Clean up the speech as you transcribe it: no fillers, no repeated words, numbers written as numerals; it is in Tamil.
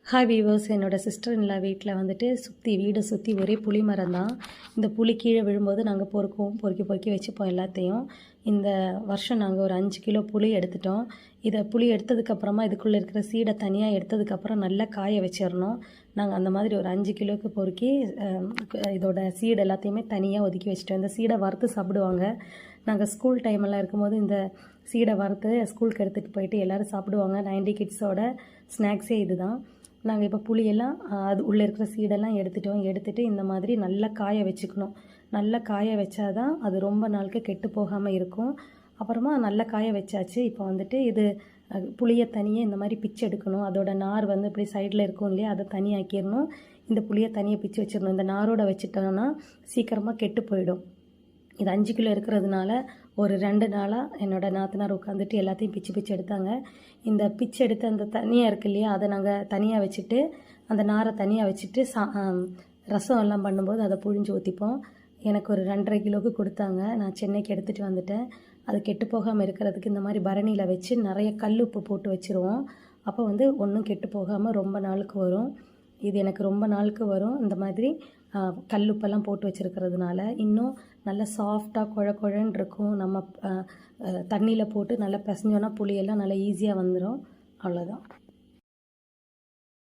ஹாய் வீவர்ஸ், என்னோடய சிஸ்டர் இல்லா வீட்டில் வந்துட்டு வீடை சுற்றி ஒரே புளி மரம் தான். இந்த புளி கீழே விழும்போது நாங்கள் பொறுக்கி வச்சுப்போம் எல்லாத்தையும். இந்த வருஷம் நாங்கள் ஒரு 5 கிலோ புளி எடுத்துட்டோம். புளி எடுத்ததுக்கப்புறமா இதுக்குள்ளே இருக்கிற சீடை தனியாக எடுத்ததுக்கப்புறம் நல்லா காய வச்சிடணும். நாங்கள் அந்த மாதிரி ஒரு 5 கிலோவுக்கு பொறுக்கி இதோட சீடை எல்லாத்தையுமே தனியாக ஒதுக்கி வச்சுட்டோம். இந்த சீடை வறுத்து சாப்பிடுவாங்க. நாங்கள் ஸ்கூல் டைமெல்லாம் இருக்கும்போது இந்த சீடை வறுத்து ஸ்கூலுக்கு எடுத்துகிட்டு போயிட்டு எல்லோரும் சாப்பிடுவாங்க. 90 கிட்ஸோட ஸ்நாக்ஸே இது தான். நாங்கள் இப்போ புளியெல்லாம் அது உள்ளே இருக்கிற சீடெல்லாம் எடுத்துகிட்டு இந்த மாதிரி நல்லா காய வச்சுக்கணும். நல்லா காய வச்சா தான் அது ரொம்ப நாளுக்கு கெட்டு போகாமல் இருக்கும். அப்புறமா நல்லா காய வச்சாச்சு. இப்போ வந்துட்டு புளியை தனியாக இந்த மாதிரி பிச்சு எடுக்கணும். அதோட நார் இப்படி சைடில் இருக்கும் இல்லையா, அதை தனியாக்கிடணும். இந்த புளியை தனியாக பிச்சு வச்சிடணும். இந்த நாரோட வச்சுட்டோன்னா சீக்கிரமாக கெட்டு போயிடும். இது 5 கிலோ இருக்கிறதுனால ஒரு 2 நாளாக என்னோடய நாத்தனார் உட்காந்துட்டு எல்லாத்தையும் பிச்சு எடுத்தாங்க. இந்த பிச்சு எடுத்த அந்த தனியாக இருக்கு இல்லையா, அதை நாங்கள் தனியாக வச்சுட்டு அந்த நாரை தனியாக வச்சுட்டு ரசம் எல்லாம் பண்ணும்போது அதை புழிஞ்சு ஊற்றிப்போம். எனக்கு ஒரு 2.5 கிலோவுக்கு கொடுத்தாங்க. நான் சென்னைக்கு எடுத்துகிட்டு வந்துட்டேன். அது கெட்டு போகாமல் இருக்கிறதுக்கு இந்த மாதிரி பரணியில் வச்சு நிறைய கல் உப்பு போட்டு வச்சுருவோம். அப்போ ஒன்றும் கெட்டு போகாமல் ரொம்ப நாளுக்கு வரும். இது எனக்கு ரொம்ப நாளுக்கு வரும். இந்த மாதிரி கல்லுப்பெல்லாம் போட்டு வச்சுருக்கிறதுனால இன்னும் நல்லா சாஃப்டாக குழன்னு இருக்கும். நம்ம தண்ணியில் போட்டு நல்லா பிசைஞ்சோன்னா புளியெல்லாம் நல்லா ஈஸியாக வந்துடும். அவ்வளோதான்.